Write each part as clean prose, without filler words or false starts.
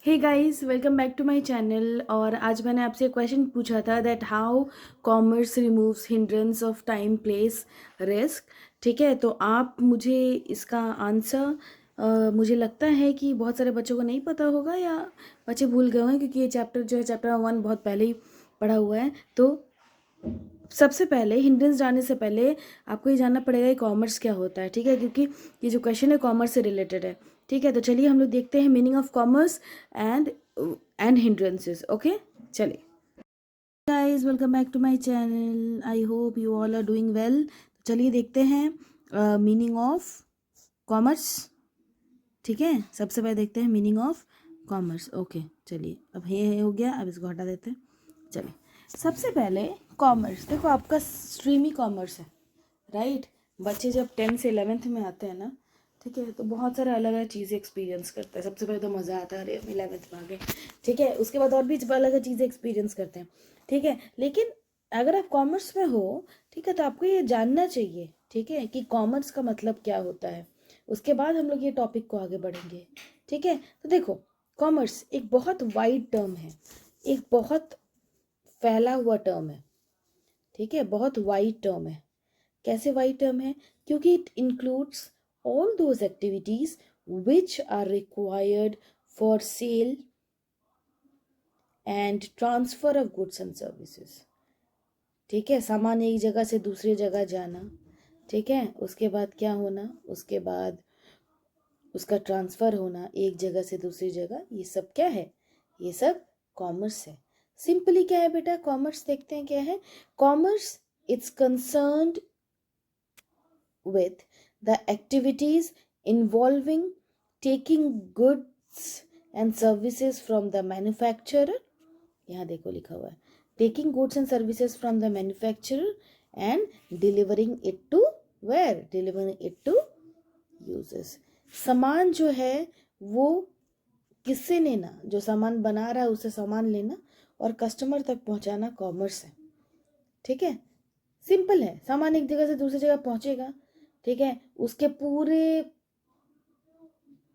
Hey guys, welcome back to my channel. और आज मैंने आपसे एक क्वेश्चन पूछा था that how commerce removes hindrance of time place risk. ठीक है, तो आप मुझे इसका आंसर मुझे लगता है कि बहुत सारे बच्चों को नहीं पता होगा या बच्चे भूल गए हैं, क्योंकि ये चैप्टर जो है चैप्टर 1 बहुत पहले ही पढ़ा हुआ है। तो सबसे पहले हिंड्रेंस जानने से पहले आपको ये जानना पड़ेगा कि कॉमर्स क्या होता है। ठीक है, क्योंकि ये जो क्वेश्चन है कॉमर्स से रिलेटेड है। ठीक है, तो चलिए हम लोग देखते हैं meaning of commerce and hindrances. Okay, चलिए guys, welcome back to my channel. I hope you all are doing well. चलिए देखते हैं मीनिंग ऑफ कॉमर्स। ठीक है, सबसे पहले देखते हैं मीनिंग ऑफ कॉमर्स। ओके, चलिए अब ये हो गया, अब इसको हटा देते हैं। चलिए, सबसे पहले कॉमर्स, देखो आपका स्ट्रीम ही कॉमर्स है, राइट। बच्चे जब 10th से 11th में आते हैं ना, ठीक है, तो बहुत सारे अलग अलग चीज़ें एक्सपीरियंस करते हैं। सबसे पहले तो मज़ा आता है, अरे हम 11th में आ गए। ठीक है, उसके बाद और भी अलग अलग चीज़ें एक्सपीरियंस करते हैं। ठीक है, लेकिन अगर आप कॉमर्स में हो, ठीक है, तो आपको ये जानना चाहिए, ठीक है, कि कॉमर्स का मतलब क्या होता है। उसके बाद हम लोग ये टॉपिक को आगे बढ़ेंगे। ठीक है, तो देखो, कॉमर्स एक बहुत वाइड टर्म है, एक बहुत फैला हुआ टर्म है। ठीक है, बहुत वाइड टर्म है। कैसे वाइड टर्म है? क्योंकि it includes all those activities which are required for sale and transfer of goods and services. ठीक है, सामान एक जगह से दूसरी जगह जाना, ठीक है, उसके बाद क्या होना, उसके बाद उसका ट्रांसफ़र होना एक जगह से दूसरी जगह, ये सब क्या है? ये सब कॉमर्स है। सिंपली क्या है बेटा, कॉमर्स देखते हैं क्या है। Commerce it's concerned with the activities involving taking goods and services from the manufacturer, यहाँ देखो लिखा हुआ है, taking goods and services from the manufacturer and delivering it to where? Delivering it to users। सामान जो है वो किससे लेना, जो सामान बना रहा है उससे सामान लेना और कस्टमर तक पहुंचाना कॉमर्स है। ठीक है, सिंपल है, सामान एक जगह से दूसरी जगह पहुंचेगा, ठीक है, उसके पूरे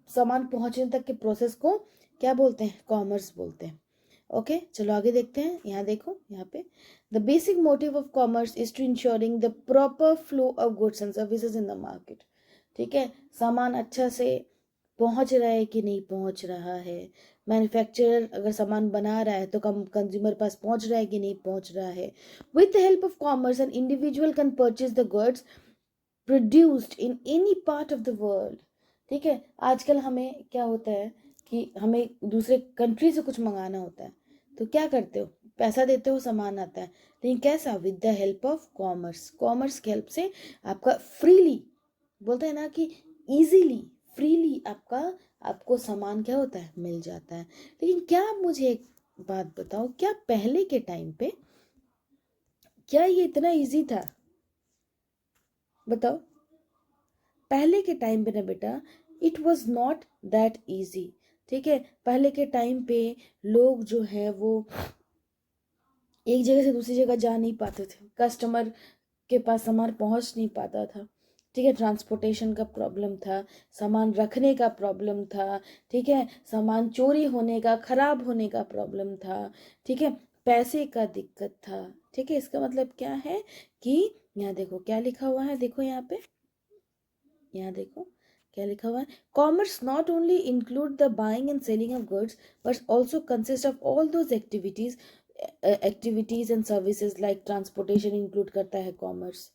सामान पहुंचने तक के प्रोसेस को क्या बोलते हैं? कॉमर्स बोलते हैं। ओके, चलो आगे देखते हैं। यहाँ देखो, यहाँ पे the basic motive of commerce is to insuring the proper flow of goods and services in the market. ठीक है, सामान अच्छा से पहुंच रहा है कि नहीं पहुंच रहा है, मैन्युफैक्चरर अगर सामान बना रहा है तो कंज्यूमर पास पहुंच रहा है कि नहीं पहुंच रहा है। With the help of commerce an individual can purchase the goods produced in any part of the world. ठीक है, आजकल हमें क्या होता है कि हमें दूसरे कंट्री से कुछ मंगाना होता है, तो क्या करते हो? पैसा देते हो, सामान आता है। लेकिन कैसा? With the help of commerce. Commerce की हेल्प से आपका फ्रीली, बोलते हैं ना कि इजीली, फ्रीली आपको सामान क्या होता है? मिल जाता है। लेकिन क्या आप मुझे एक बात बताओ, क्या पहले के टाइम पे क्या ये इतना इजी था? बताओ, पहले के टाइम पे ना बेटा, it was not that easy. ठीक है, पहले के टाइम पे लोग जो है वो एक जगह से दूसरी जगह जा नहीं पाते थे, कस्टमर के पास सामान पहुंच नहीं पाता था। ठीक है, ट्रांसपोर्टेशन का प्रॉब्लम था, सामान रखने का प्रॉब्लम था, ठीक है, सामान चोरी होने का, खराब होने का प्रॉब्लम था, ठीक है, पैसे का दिक्कत था। ठीक है, इसका मतलब क्या है कि यहाँ देखो क्या लिखा हुआ है, देखो यहाँ पे, यहाँ देखो क्या लिखा हुआ है। Commerce not only include the buying and selling of goods but also consist of all those activities and services like transportation include करता है कॉमर्स।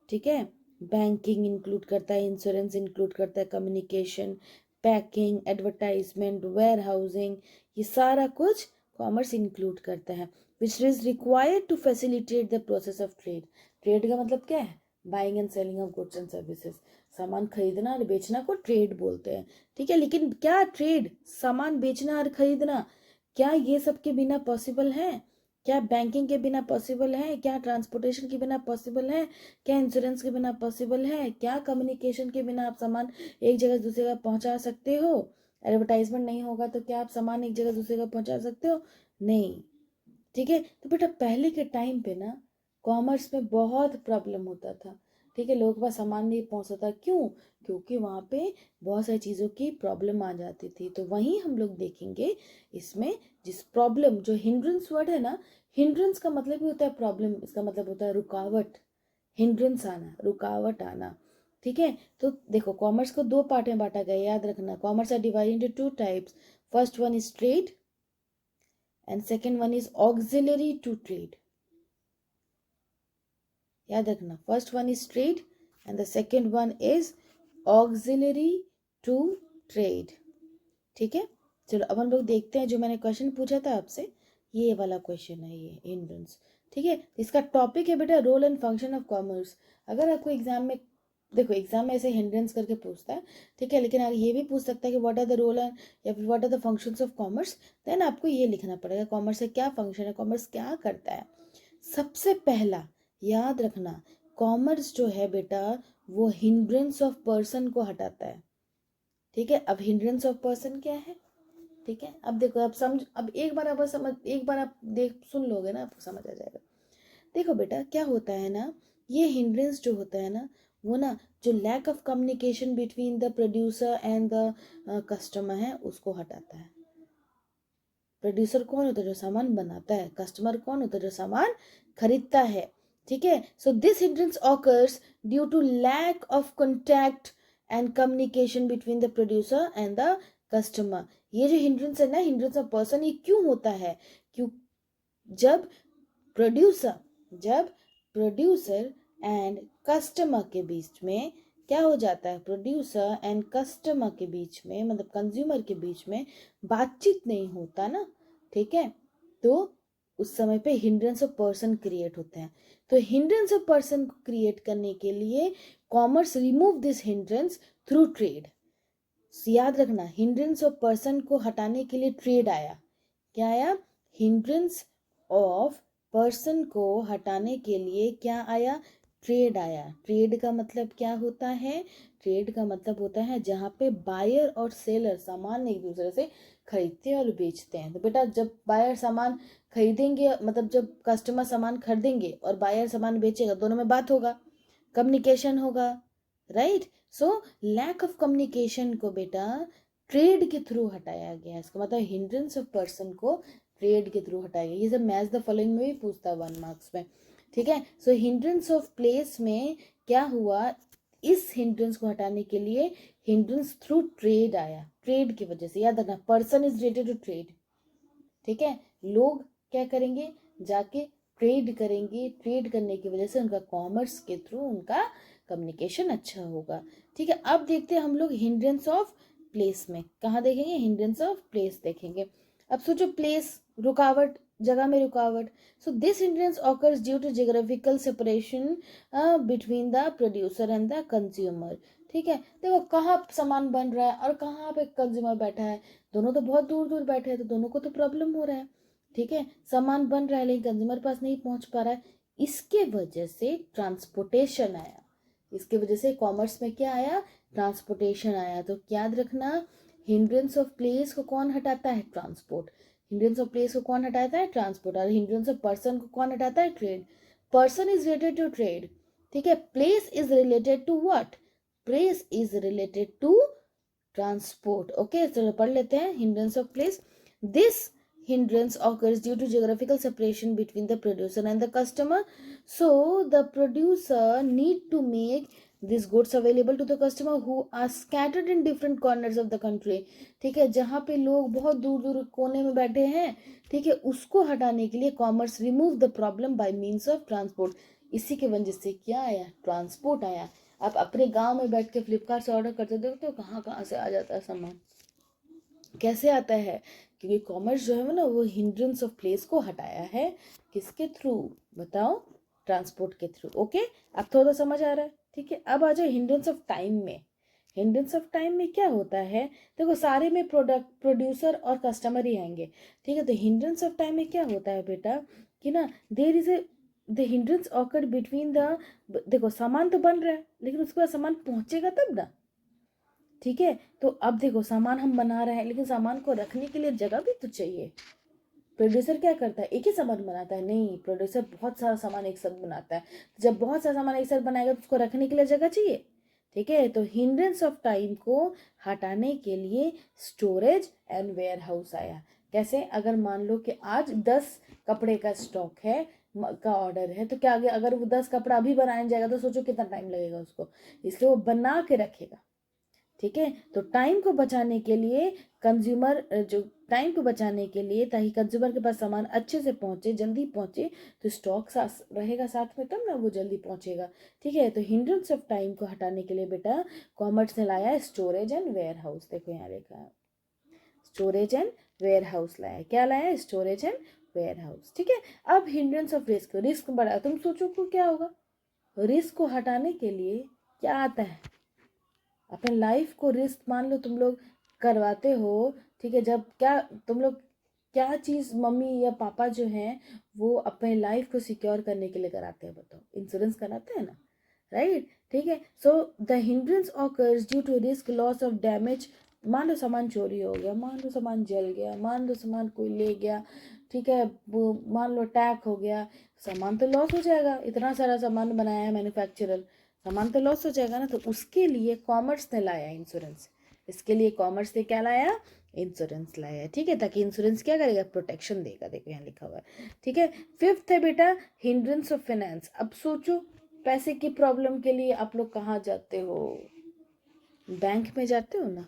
ठीक है, बैंकिंग इंक्लूड करता है, इंश्योरेंस इंक्लूड करता है, communication, packing, advertisement, warehousing, ये सारा कुछ कॉमर्स इंक्लूड करता है, which is required to facilitate the process of trade. Trade का मतलब क्या है? Buying and selling of goods and services, सामान खरीदना और बेचना को ट्रेड बोलते हैं। ठीक है, लेकिन क्या ट्रेड, सामान बेचना और खरीदना, क्या ये सब के बिना पॉसिबल है? क्या बैंकिंग के बिना पॉसिबल है? क्या ट्रांसपोर्टेशन के बिना पॉसिबल है? क्या इंश्योरेंस के बिना पॉसिबल है? क्या कम्युनिकेशन के बिना आप सामान एक जगह से दूसरी जगह पहुंचा सकते हो? एडवर्टाइजमेंट नहीं होगा तो क्या आप सामान एक जगह से दूसरी जगह पहुंचा सकते हो? नहीं। ठीक है, तो बेटा पहले के टाइम पे ना कॉमर्स में बहुत प्रॉब्लम होता था। ठीक है, लोगों के पास सामान नहीं पहुंचता था। क्यों? क्योंकि वहाँ पे बहुत सारी चीज़ों की प्रॉब्लम आ जाती थी। तो वहीं हम लोग देखेंगे इसमें, जिस प्रॉब्लम, जो हिंड्रेंस वर्ड है ना, हिंड्रेंस का मतलब भी होता है प्रॉब्लम, इसका मतलब होता है रुकावट, हिंड्रेंस आना, रुकावट आना। ठीक है, तो देखो कॉमर्स को दो पार्ट में बांटा गया, याद रखना। Commerce are divided into two types. First one is trade and second one is auxiliary to trade. याद रखना, first one is trade and the second one is auxiliary to trade. ठीक है, चलो अब हम लोग देखते हैं जो मैंने क्वेश्चन पूछा था आपसे, ये वाला क्वेश्चन है, ये हिंड्रेंस। ठीक है, इसका टॉपिक है बेटा role and function of commerce. अगर आपको एग्जाम में, देखो एग्जाम में ऐसे हिंड्रेंस करके पूछता है, ठीक है, लेकिन अगर ये भी पूछ सकता है कि what are the role and या फिर what are the functions of commerce, then आपको ये लिखना पड़ेगा कॉमर्स से क्या फंक्शन है, कॉमर्स क्या करता है। सबसे पहला याद रखना, कॉमर्स जो है बेटा वो हिंड्रेंस ऑफ पर्सन को हटाता है। ठीक है, अब हिंड्रेंस ऑफ पर्सन क्या है? ठीक है, अब देखो, अब समझ, अब एक बार आप समझ, एक बार आप देख सुन लोगे ना, आपको समझ आ जाएगा। देखो बेटा क्या होता है ना, ये हिंड्रेंस जो होता है ना, वो ना जो lack of communication between the producer and the customer है, उसको हटाता है। प्रोड्यूसर कौन होता है? जो सामान बनाता है। कस्टमर कौन होता है? जो सामान खरीदता है। ठीक है, so this hindrance occurs due to lack of contact and communication between the producer and the customer. ये जो हिंड्रेंस है ना, हिंड्रेंस ऑफ पर्सन, ये क्यों होता है? क्यों? जब प्रोड्यूसर जब प्रोड्यूसर एंड कस्टमर के बीच में क्या हो जाता है, प्रोड्यूसर एंड कस्टमर के बीच में, मतलब कंज्यूमर के बीच में बातचीत नहीं होता ना, ठीक है, तो उस समय पे हिंड्रेंस ऑफ पर्सन क्रिएट होते हैं। तो हिंड्रेंस ऑफ पर्सन को क्रिएट करने के लिए commerce remove this hindrance through trade. याद रखना, हिंड्रेंस ऑफ पर्सन को हटाने के लिए ट्रेड आया। क्या आया? हिंड्रेंस ऑफ पर्सन को हटाने के लिए क्या आया? ट्रेड आया। ट्रेड का मतलब क्या होता है? ट्रेड का मतलब होता है जहाँ पे बायर और सेलर सामान एक दूसरे से खरीदते हैं और बेचते हैं। तो बेटा जब बायर सामान खरीदेंगे, मतलब जब कस्टमर सामान खरीदेंगे और बायर सामान बेचेगा, दोनों में बात होगा, कम्युनिकेशन होगा, right. So lack of communication को बेटा ट्रेड के थ्रू हटाया गया। इसका मतलब हिंड्रेंस ऑफ पर्सन को ट्रेड के थ्रू हटाया गया। ये सब मैच द फॉलोइंग में भी पूछता है 1 मार्क्स में। ठीक है, सो हिंड्रेंस ऑफ प्लेस में क्या हुआ, इस हिंड्रेंस को हटाने के लिए हिंड्रेंस थ्रू ट्रेड आया। ट्रेड की वजह से, याद रखना, person is related to trade. ठीक है, लोग क्या करेंगे, जाके ट्रेड करेंगे, ट्रेड करने की वजह से उनका कॉमर्स के थ्रू उनका कम्युनिकेशन अच्छा होगा। ठीक है, अब देखते हैं हम लोग हिंड्रेंस ऑफ प्लेस में, कहाँ देखेंगे? हिंड्रेंस ऑफ प्लेस देखेंगे। अब सोचो, प्लेस रुकावट, जगह में रुकावट। So this hindrance occurs due to geographical separation between the producer and the consumer. ठीक है, देखो कहाँ सामान बन रहा है और कहाँ पे कंज्यूमर बैठा है, दोनों तो बहुत दूर दूर बैठे हैं, तो दोनों को तो प्रॉब्लम हो रहा है। ठीक है, सामान बन रहा है लेकिन कंज्यूमर पास नहीं पहुंच पा रहा है, इसके वजह से ट्रांसपोर्टेशन आया। इसके वजह से कॉमर्स में क्या आया? ट्रांसपोर्टेशन आया। तो याद रखना, हिंड्रेंस ऑफ प्लेस को कौन हटाता है? ट्रांसपोर्ट। हिंड्रेंस ऑफ प्लेस को कौन हटाता है? ट्रांसपोर्ट। और हिंड्रेंस ऑफ पर्सन को कौन हटाता है? Trade. Person is related to trade. ठीक है, place is related to what? Place is related to transport. Okay, चलो पढ़ लेते हैं hindrance of place. This hindrance occurs due to geographical separation between the producer and the customer. So the producer need to make these goods available to the customer who are scattered in different corners of the country. ठीक है, जहाँ पे लोग बहुत दूर दूर कोने में बैठे हैं, ठीक है, उसको हटाने के लिए commerce remove the problem bye means of transport. इसी के वजह से क्या आया? ट्रांसपोर्ट आया। आप अपने गांव में बैठ के फ्लिपकार्ट से ऑर्डर करते देखते हो, कहाँ कहाँ से आ जाता है सामान, कैसे आता है? क्योंकि कॉमर्स जो है ना, वो हिंड्रेंस ऑफ प्लेस को हटाया है। किसके थ्रू बताओ? ट्रांसपोर्ट के थ्रू। ओके, अब थोड़ा समझ आ रहा है। ठीक है, अब आ जाओ हिंड्रेंस ऑफ टाइम में। हिंड्रेंस ऑफ टाइम में क्या होता है? देखो सारे में प्रोड्यूसर और कस्टमर ही आएंगे। ठीक है, तो हिंड्रेंस ऑफ टाइम में क्या होता है बेटा कि ना, there is a the hindrance occurred between the, देखो सामान तो बन रहा है लेकिन उसके बाद सामान पहुंचेगा तब ना। ठीक है, तो अब देखो सामान हम बना रहे हैं लेकिन सामान को रखने के लिए जगह भी तो चाहिए। प्रोड्यूसर क्या करता है, एक ही सामान बनाता है? नहीं, प्रोड्यूसर बहुत सारा सामान एक साथ बनाता है। जब बहुत सारा सामान एक साथ बनाएगा तो उसको रखने के लिए जगह चाहिए, ठीक है। तो हिंड्रेंस ऑफ टाइम को हटाने के लिए स्टोरेज एंड वेयर हाउस आया। कैसे? अगर मान लो कि आज 10 कपड़े का स्टॉक है, का ऑर्डर है, तो क्या आगे अगर वो 10 कपड़ा अभी बनाया जाएगा तो सोचो कितना टाइम लगेगा उसको, इसलिए वो बना के रखेगा, ठीक है। तो टाइम को बचाने के लिए कंज्यूमर जो टाइम को बचाने के लिए, ताकि कंज्यूमर के पास सामान अच्छे से पहुंचे, जल्दी पहुंचे, तो स्टॉक रहेगा साथ में, तब ना वो जल्दी पहुंचेगा, ठीक है। तो हिंड्रेंस ऑफ टाइम को हटाने के लिए बेटा कॉमर्स ने लाया स्टोरेज एंड वेयर हाउस। देखो यहाँ लिखा है स्टोरेज एंड वेयर हाउस लाया। क्या लाया? स्टोरेज एंड वेयर हाउस, ठीक है। अब हिंड्रेंस ऑफ रिस्क, रिस्क बढ़ा, तुम सोचो को क्या होगा? रिस्क को हटाने के लिए क्या आता है? अपने लाइफ को रिस्क, मान लो तुम लोग करवाते हो, ठीक है। जब क्या तुम लोग क्या चीज़ मम्मी या पापा जो हैं वो अपने लाइफ को सिक्योर करने के लिए कराते हैं? बताओ, इंश्योरेंस कराते हैं ना, राइट, ठीक है। So the hindrance occurs due to risk loss of damage. मान लो सामान चोरी हो गया, मान लो सामान जल गया, मान लो सामान कोई ले गया, ठीक है, वो मान लो अटैक हो गया, सामान तो लॉस हो जाएगा। इतना सारा सामान बनाया है मैन्युफैक्चरर, सामान तो लॉस हो जाएगा ना। तो उसके लिए कॉमर्स ने लाया इंश्योरेंस। इसके लिए कॉमर्स ने क्या लाया? इंश्योरेंस लाया, ठीक है। ताकि इंश्योरेंस क्या करेगा? प्रोटेक्शन देगा। देखो यहाँ लिखा हुआ है, ठीक है। फिफ्थ है बेटा हिंड्रेंस ऑफ फाइनेंस। अब सोचो पैसे की प्रॉब्लम के लिए आप लोग कहाँ जाते हो? बैंक में जाते हो ना,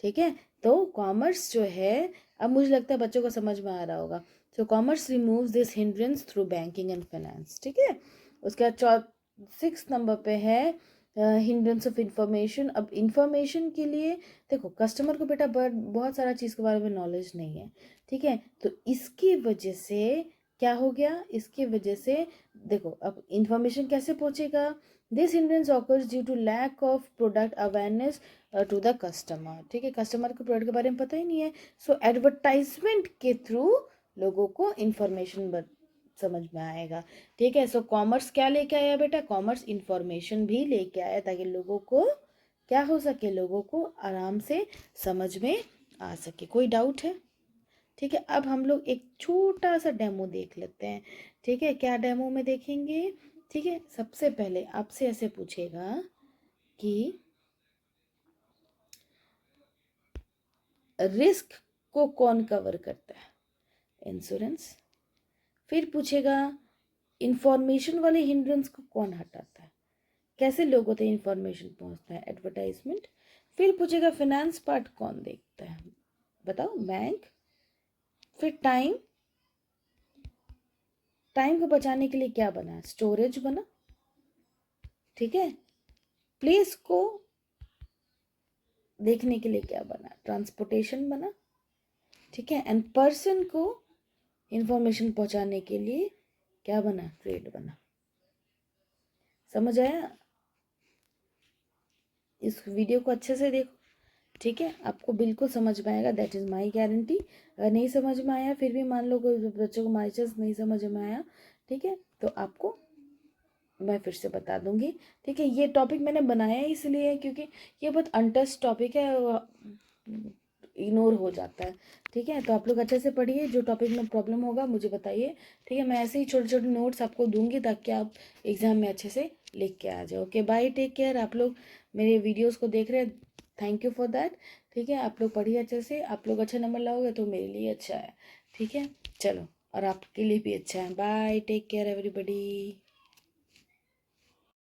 ठीक है। तो कॉमर्स जो है, अब मुझे लगता है बच्चों को समझ में आ रहा होगा। तो commerce removes this hindrance through banking and finance, ठीक है। उसके बाद 6 नंबर पे है हिंड्रेंस ऑफ इंफॉर्मेशन। अब इंफॉर्मेशन के लिए देखो कस्टमर को बेटा बहुत सारा चीज़ के बारे में नॉलेज नहीं है, ठीक है। तो इसकी वजह से क्या हो गया? इसकी वजह से देखो अब इंफॉर्मेशन कैसे पहुंचेगा? This hindrance occurs due to lack of product awareness to the customer, ठीक है। कस्टमर को प्रोडक्ट के बारे में पता ही नहीं है, सो एडवर्टाइजमेंट के थ्रू लोगों को इंफॉर्मेशन समझ में आएगा, ठीक है। सो कॉमर्स क्या लेके आया बेटा? कॉमर्स इंफॉर्मेशन भी लेके आया, ताकि लोगों को क्या हो सके, लोगों को आराम से समझ में आ सके। कोई डाउट है? ठीक है। अब हम लोग एक छोटा सा डेमो देख लेते हैं, ठीक है। क्या डेमो में देखेंगे? ठीक है, सबसे पहले आपसे ऐसे पूछेगा कि रिस्क को कौन कवर करता है? इंश्योरेंस। फिर पूछेगा इंफॉर्मेशन वाले हिंड्रेंस को कौन हटाता है? कैसे लोगों तक इंफॉर्मेशन पहुंचता है? एडवर्टाइजमेंट। फिर पूछेगा फाइनेंस पार्ट कौन देखता है? बताओ, बैंक। फिर टाइम, टाइम को बचाने के लिए क्या बना? स्टोरेज बना, ठीक है। प्लेस को देखने के लिए क्या बना? ट्रांसपोर्टेशन बना, ठीक है। एंड पर्सन को इंफॉर्मेशन पहुंचाने के लिए क्या बना? ट्रेड बना। समझ आया? इस वीडियो को अच्छे से देखो, ठीक है, आपको बिल्कुल समझ में आएगा, दैट इज़ माई गारंटी। अगर नहीं समझ में आया, फिर भी मान लो कोई बच्चों को माई चांस नहीं समझ में आया, ठीक है, तो आपको मैं फिर से बता दूंगी, ठीक है। ये टॉपिक मैंने बनाया इसलिए क्योंकि ये बहुत अनटच टॉपिक है, इग्नोर हो जाता है, ठीक है। तो आप लोग अच्छे से पढ़िए, जो टॉपिक में प्रॉब्लम होगा मुझे बताइए, ठीक है। मैं ऐसे ही छोटे छोटे नोट्स आपको दूंगी ताकि आप एग्ज़ाम में अच्छे से लिख के आ जाओ। Okay, bye, take care. आप लोग मेरे वीडियोज़ को देख रहे हैं, थैंक यू फॉर दैट, ठीक है। आप लोग पढ़िए अच्छे से, आप लोग अच्छे नंबर लाओगे तो मेरे लिए अच्छा है, ठीक है। चलो, और आपके लिए भी अच्छा है। Bye, take care everybody.